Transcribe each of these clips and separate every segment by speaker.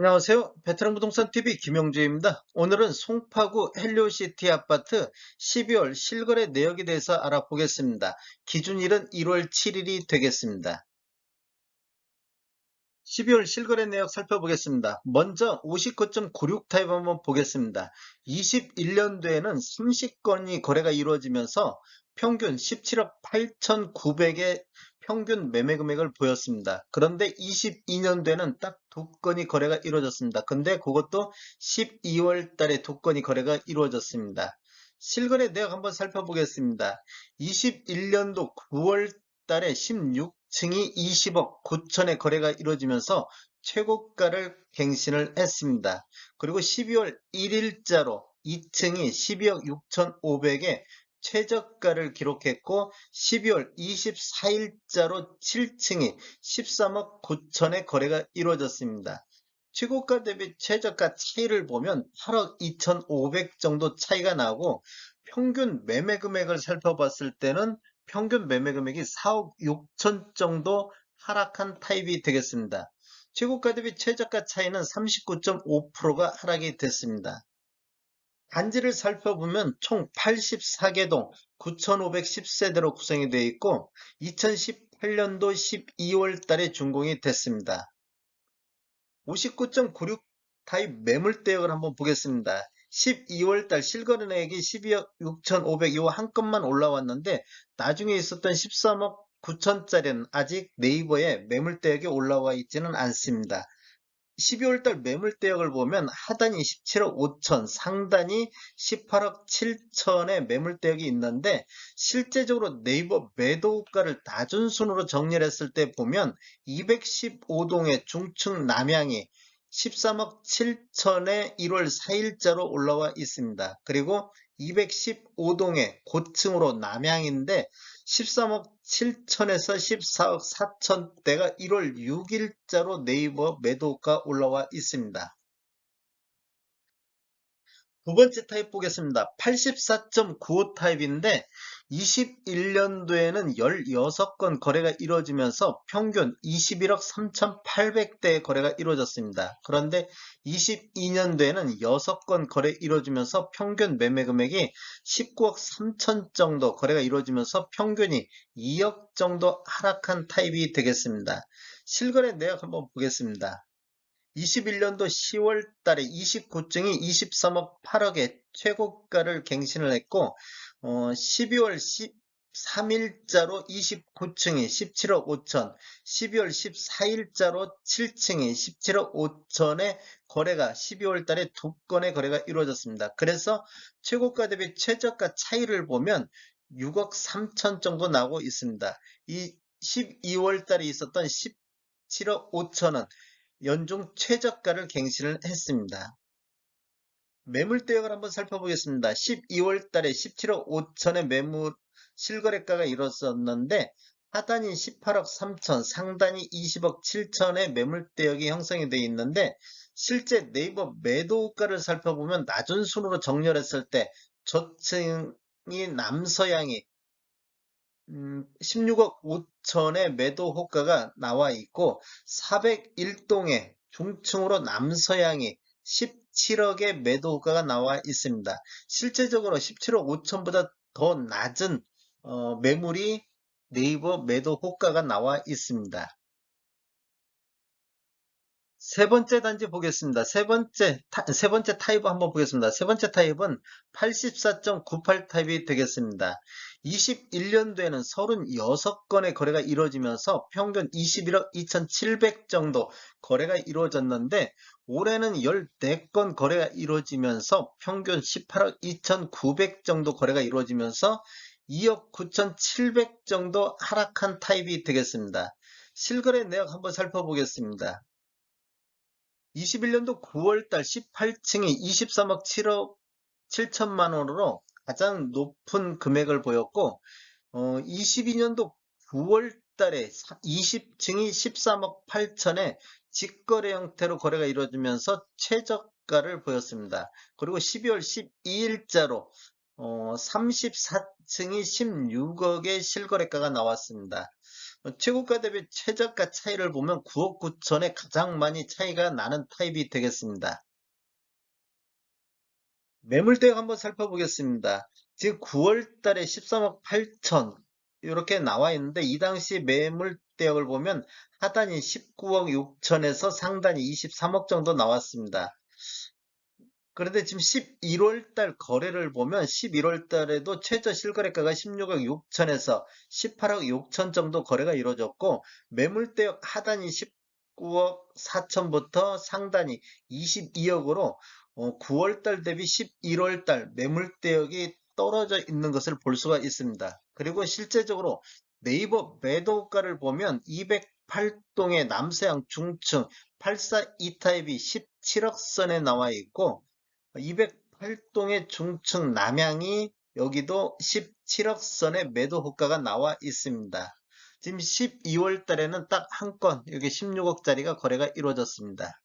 Speaker 1: 안녕하세요. 베테랑 부동산 TV 김영주입니다. 오늘은 송파구 헬리오시티 아파트 12월 실거래 내역에 대해서 알아보겠습니다. 기준일은 1월 7일이 되겠습니다. 12월 실거래 내역 살펴보겠습니다. 먼저 59.96 타입 한번 보겠습니다. 21년도에는 30건이 거래가 이루어지면서 평균 17억 8,900의 평균 매매 금액을 보였습니다. 그런데 22년도에는 딱 2건이 거래가 이루어졌습니다. 근데 그것도 12월 달에 2건이 거래가 이루어졌습니다. 실거래 내역 한번 살펴보겠습니다. 21년도 9월 달에 16층이 20억 9천에 거래가 이루어지면서 최고가를 갱신을 했습니다. 그리고 12월 1일자로 2층이 12억 6,500에 최저가를 기록했고 12월 24일자로 7층이 13억 9천에 거래가 이루어졌습니다. 최고가 대비 최저가 차이를 보면 8억 2,500 정도 차이가 나고 평균 매매 금액을 살펴봤을 때는 평균 매매 금액이 4억 6천 정도 하락한 타입이 되겠습니다. 최고가 대비 최저가 차이는 39.5%가 하락이 됐습니다. 단지를 살펴보면 총 84개 동 9,510세대로 구성이 되어 있고 2018년도 12월 달에 준공이 됐습니다. 59.96 타입 매물대역을 한번 보겠습니다. 12월 달 실거래 내역이 12억 6,500 요 한 건만 올라왔는데 나중에 있었던 13억 9천짜리는 아직 네이버에 매물대역에 올라와 있지는 않습니다. 12월 달 매물대역을 보면 하단이 17억 5천, 상단이 18억 7천의 매물대역이 있는데 실제적으로 네이버 매도가를 낮은 순으로 정리를 했을 때 보면 215동의 중층 남향이 13억 7천에 1월 4일자로 올라와 있습니다. 그리고 215동의 고층으로 남향인데 13억 7천에서 14억 4천대가 1월 6일자로 네이버 매도가 올라와 있습니다. 두 번째 타입 보겠습니다. 84.95 타입인데 21년도에는 16건 거래가 이루어지면서 평균 21억 3,800대의 거래가 이루어졌습니다. 그런데 22년도에는 6건 거래 이루어지면서 평균 매매 금액이 19억 3천 정도 거래가 이루어지면서 평균이 2억 정도 하락한 타입이 되겠습니다. 실거래 내역 한번 보겠습니다. 21년도 10월 달에 29층이 23억 8억의 최고가를 갱신을 했고 12월 13일자로 29층이 17억 5천, 12월 14일자로 7층이 17억 5천의 거래가 12월 달에 2건의 거래가 이루어졌습니다. 그래서 최고가 대비 최저가 차이를 보면 6억 3천 정도 나오고 있습니다. 이 12월 달에 있었던 17억 5천은 연중 최저가를 갱신을 했습니다. 매물대역을 한번 살펴보겠습니다. 12월 달에 17억 5천의 매물 실거래가가 이뤘었는데 하단이 18억 3천, 상단이 20억 7천의 매물대역이 형성이 되어 있는데 실제 네이버 매도가를 살펴보면 낮은 순으로 정렬했을 때 저층이 남서향이 16억 5천의 매도 호가가 나와 있고 401동의 중층으로 남서향이 17억의 매도 호가가 나와 있습니다. 실제적으로 17억 5천보다 더 낮은 매물이 네이버 매도 호가가 나와 있습니다. 세 번째 단지 보겠습니다. 세 번째 타입 한번 보겠습니다. 세 번째 타입은 84.98 타입이 되겠습니다. 21년도에는 36건의 거래가 이루어지면서 평균 21억 2,700 정도 거래가 이루어졌는데 올해는 14건 거래가 이루어지면서 평균 18억 2,900 정도 거래가 이루어지면서 2억 9,700 정도 하락한 타입이 되겠습니다. 실거래 내역 한번 살펴보겠습니다. 21년도 9월달 18층이 23억 7억 7천만 원으로 가장 높은 금액을 보였고 22년도 9월달에 20층이 13억 8천에 직거래 형태로 거래가 이루어지면서 최저가를 보였습니다. 그리고 12월 12일자로 34층이 16억의 실거래가가 나왔습니다. 최고가 대비 최저가 차이를 보면 9억 9천에 가장 많이 차이가 나는 타입이 되겠습니다. 매물대역 한번 살펴보겠습니다. 지금 9월 달에 13억 8천 이렇게 나와 있는데 이 당시 매물대역을 보면 하단이 19억 6천에서 상단이 23억 정도 나왔습니다. 그런데 지금 11월 달 거래를 보면 11월 달에도 최저 실거래가가 16억 6천에서 18억 6천 정도 거래가 이루어졌고 매물대역 하단이 19억 4천부터 상단이 22억으로 9월 달 대비 11월 달 매물대역이 떨어져 있는 것을 볼 수가 있습니다. 그리고 실제적으로 네이버 매도가를 보면 208동의 남서양 중층 842 타입이 17억 선에 나와 있고 208동의 중층 남양이 여기도 17억 선의 매도 호가가 나와 있습니다. 지금 12월 달에는 딱 한 건, 여기 16억짜리가 거래가 이루어졌습니다.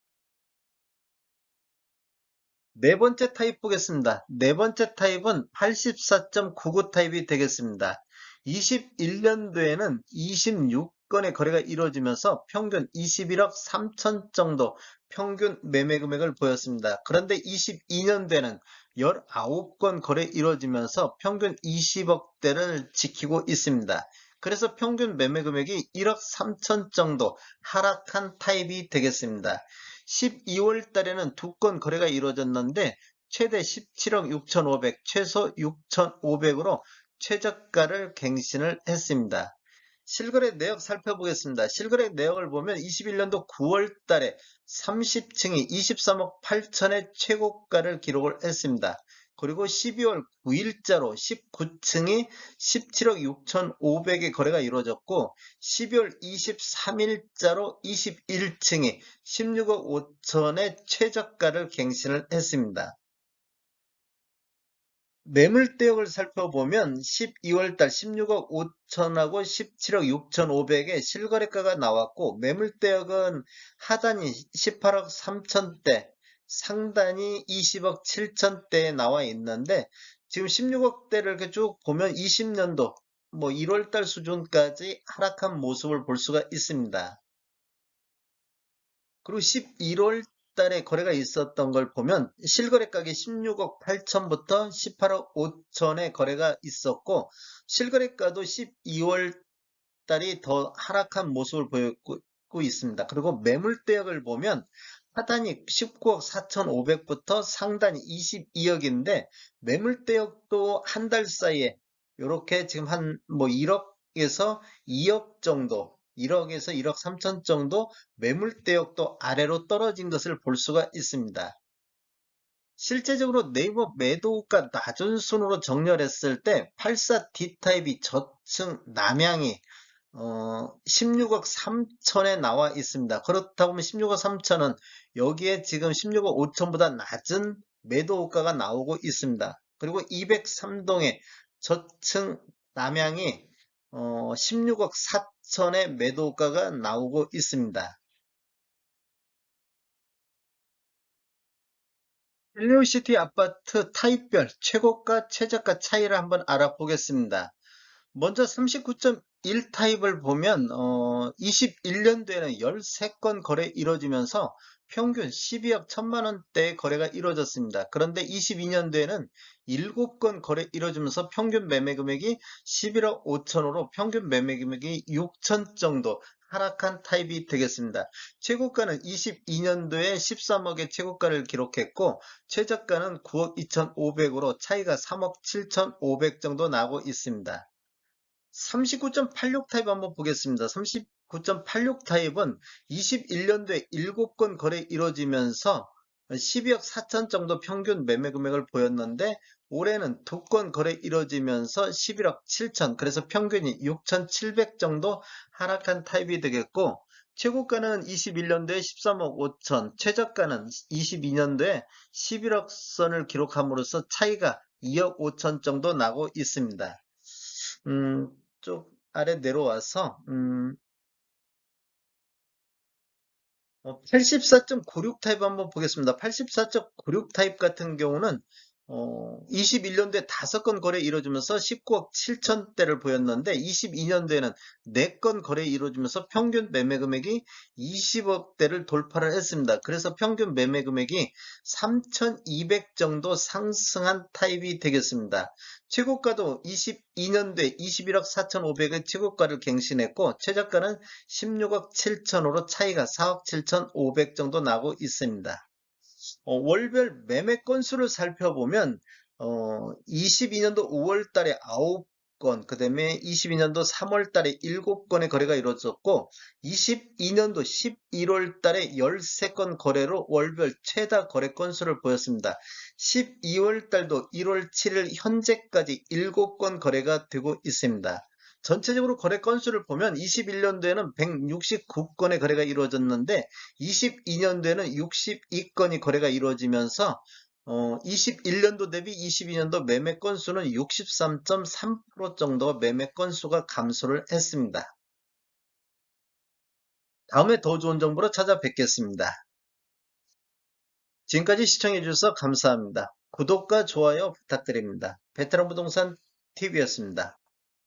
Speaker 1: 네 번째 타입 보겠습니다. 네 번째 타입은 84.99 타입이 되겠습니다. 21년도에는 26건의 거래가 이루어지면서 평균 21억 3천 정도 평균 매매 금액을 보였습니다. 그런데 22년도에는 19건 거래 이루어지면서 평균 20억대를 지키고 있습니다. 그래서 평균 매매 금액이 1억 3천 정도 하락한 타입이 되겠습니다. 12월 달에는 두 건 거래가 이루어졌는데 최대 17억 6,500, 최소 6,500으로 최저가를 갱신을 했습니다. 실거래 내역 살펴보겠습니다. 실거래 내역을 보면 21년도 9월 달에 30층이 23억 8천의 최고가를 기록을 했습니다. 그리고 12월 9일자로 19층이 17억 6,500의 거래가 이루어졌고 12월 23일자로 21층이 16억 5천의 최저가를 갱신을 했습니다. 매물대역을 살펴보면 12월 달 16억 5천하고 17억 6,500의 실거래가가 나왔고 매물대역은 하단이 18억 3천대, 상단이 20억 7천대에 나와 있는데 지금 16억대를 이렇게 쭉 보면 20년도 뭐 1월 달 수준까지 하락한 모습을 볼 수가 있습니다. 그리고 11월 달에 거래가 있었던 걸 보면 실거래가격이 16억 8천부터 18억 5천의 거래가 있었고 실거래가도 12월 달이 더 하락한 모습을 보이고 있습니다. 그리고 매물대역을 보면 하단이 19억 4,500부터 상단이 22억인데 매물대역도 한 달 사이에 이렇게 지금 한 뭐 1억에서 2억 정도 1억에서 1억 3천 정도 매물대역도 아래로 떨어진 것을 볼 수가 있습니다. 실제적으로 네이버 매도가 낮은 순으로 정렬했을 때 84D 타입이 저층 남향이 16억 3천에 나와 있습니다. 그렇다고 하면 16억 3천은 여기에 지금 16억 5천보다 낮은 매도 호가가 나오고 있습니다. 그리고 203동의 저층 남향이 16억 4천의 매도 호가가 나오고 있습니다. 헬리오시티 아파트 타입별 최고가 최저가 차이를 한번 알아보겠습니다. 먼저 39.1 타입을 보면 21년도에는 13건 거래 이루어지면서 평균 12억 1천만 원대의 거래가 이루어졌습니다. 그런데 22년도에는 7건 거래 이루어지면서 평균 매매 금액이 11억 5천으로 평균 매매 금액이 6천 정도 하락한 타입이 되겠습니다. 최고가는 22년도에 13억의 최고가를 기록했고 최저가는 9억 2,500으로 차이가 3억 7,500 정도 나고 있습니다. 39.86 타입 한번 보겠습니다. 39.86 타입은 21년도에 7건 거래 이루어지면서 12억 4천 정도 평균 매매 금액을 보였는데 올해는 2건 거래 이루어지면서 11억 7천 그래서 평균이 6,700 정도 하락한 타입이 되겠고 최고가는 21년도에 13억 5천 최저가는 22년도에 11억 선을 기록함으로써 차이가 2억 5천 정도 나고 있습니다. 쭉 아래 내려와서 84.96 타입 한번 보겠습니다. 84.96 타입 같은 경우는 21년도에 5건 거래 이루어지면서 19억 7천대를 보였는데 22년도에는 4건 거래 이루어지면서 평균 매매 금액이 20억대를 돌파를 했습니다. 그래서 평균 매매 금액이 3,200 정도 상승한 타입이 되겠습니다. 최고가도 22년도에 21억 4,500의 최고가를 갱신했고 최저가는 16억 7천으로 차이가 4억 7,500 정도 나고 있습니다. 월별 매매 건수를 살펴보면 22년도 5월 달에 9건, 그 다음에 22년도 3월 달에 7건의 거래가 이루어졌고 22년도 11월 달에 13건 거래로 월별 최다 거래 건수를 보였습니다. 12월 달도 1월 7일 현재까지 7건 거래가 되고 있습니다. 전체적으로 거래 건수를 보면 21년도에는 169건의 거래가 이루어졌는데 22년도에는 62건이 거래가 이루어지면서 21년도 대비 22년도 매매 건수는 63.3% 정도 매매 건수가 감소를 했습니다. 다음에 더 좋은 정보로 찾아뵙겠습니다. 지금까지 시청해 주셔서 감사합니다. 구독과 좋아요 부탁드립니다. 베테랑 부동산 TV였습니다.